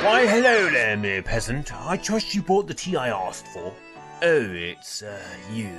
Why, hello there, mere peasant. I trust you bought the tea I asked for. Oh, it's, you.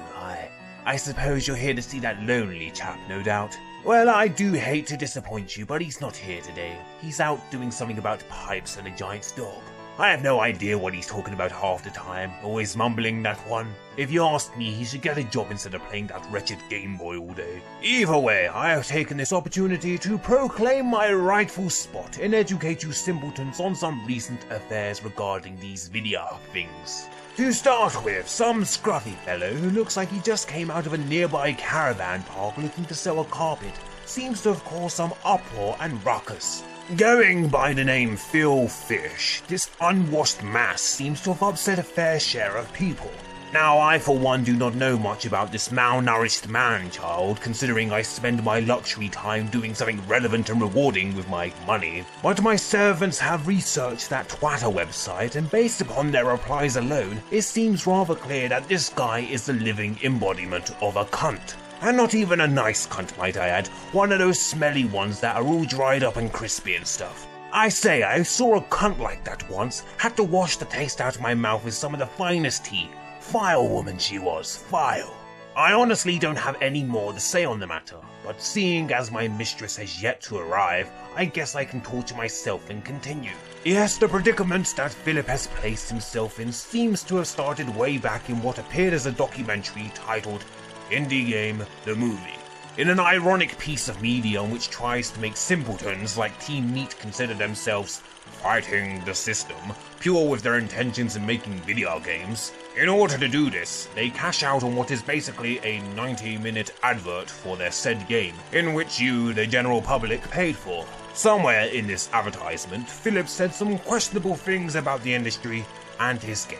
I suppose you're here to see that lonely chap, no doubt. Well, I do hate to disappoint you, but he's not here today. He's out doing something about pipes and a giant's dog. I have no idea what he's talking about half the time, always mumbling that one. If you ask me, he should get a job instead of playing that wretched Game Boy all day. Either way, I have taken this opportunity to proclaim my rightful spot and educate you simpletons on some recent affairs regarding these video things. To start with, some scruffy fellow who looks like he just came out of a nearby caravan park looking to sell a carpet seems to have caused some uproar and ruckus. Going by the name Phil Fish, this unwashed mass seems to have upset a fair share of people. Now, I for one do not know much about this malnourished man-child, considering I spend my luxury time doing something relevant and rewarding with my money. But my servants have researched that Twitter website, and based upon their replies alone, it seems rather clear that this guy is the living embodiment of a cunt. And not even a nice cunt, might I add, one of those smelly ones that are all dried up and crispy and stuff. I say, I saw a cunt like that once, had to wash the taste out of my mouth with some of the finest tea. Vile woman she was, vile. I honestly don't have any more to say on the matter, but seeing as my mistress has yet to arrive, I guess I can torture myself and continue. Yes, the predicament that Philip has placed himself in seems to have started way back in what appeared as a documentary titled Indie Game, the Movie. In an ironic piece of media which tries to make simpletons like Team Meat consider themselves fighting the system, pure with their intentions in making video games. In order to do this, they cash out on what is basically a 90-minute advert for their said game, in which you, the general public, paid for. Somewhere in this advertisement, Philip said some questionable things about the industry and his game.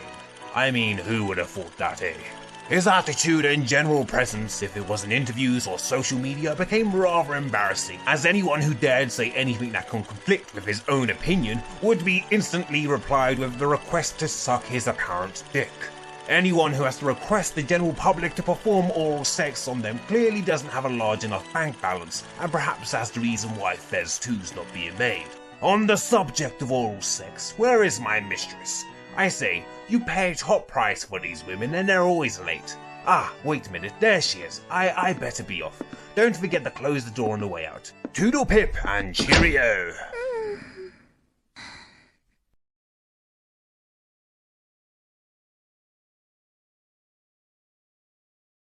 I mean, who would have thought that, eh? His attitude and general presence, if it was in interviews or social media, became rather embarrassing, as anyone who dared say anything that can conflict with his own opinion would be instantly replied with the request to suck his apparent dick. Anyone who has to request the general public to perform oral sex on them clearly doesn't have a large enough bank balance, and perhaps that's the reason why Fez 2's not being made. On the subject of oral sex, where is my mistress? I say, you pay top price for these women and they're always late. Ah, wait a minute, there she is. I better be off. Don't forget to close the door on the way out. Toodle pip and cheerio.